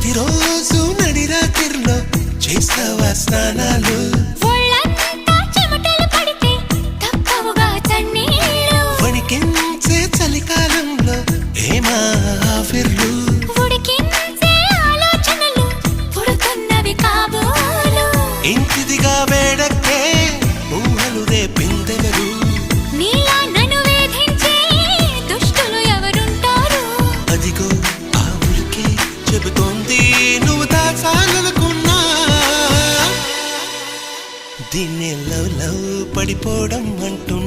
ప్రతిరోజు నడిరాత్రిలో చేస్తావా స్నానాలు వణికించే చలికాలంలో ఏమా ఆఫర్లు ఇంటిదిగా వేడక్కే ఊహలు రేపిందెవరు అదిగో ఆ ఊరికే చెబుతోంది నువ్వు దాచాలనుకున్నా దీన్ని లవ్ లవ్ పడిపోవడం అంటున్నా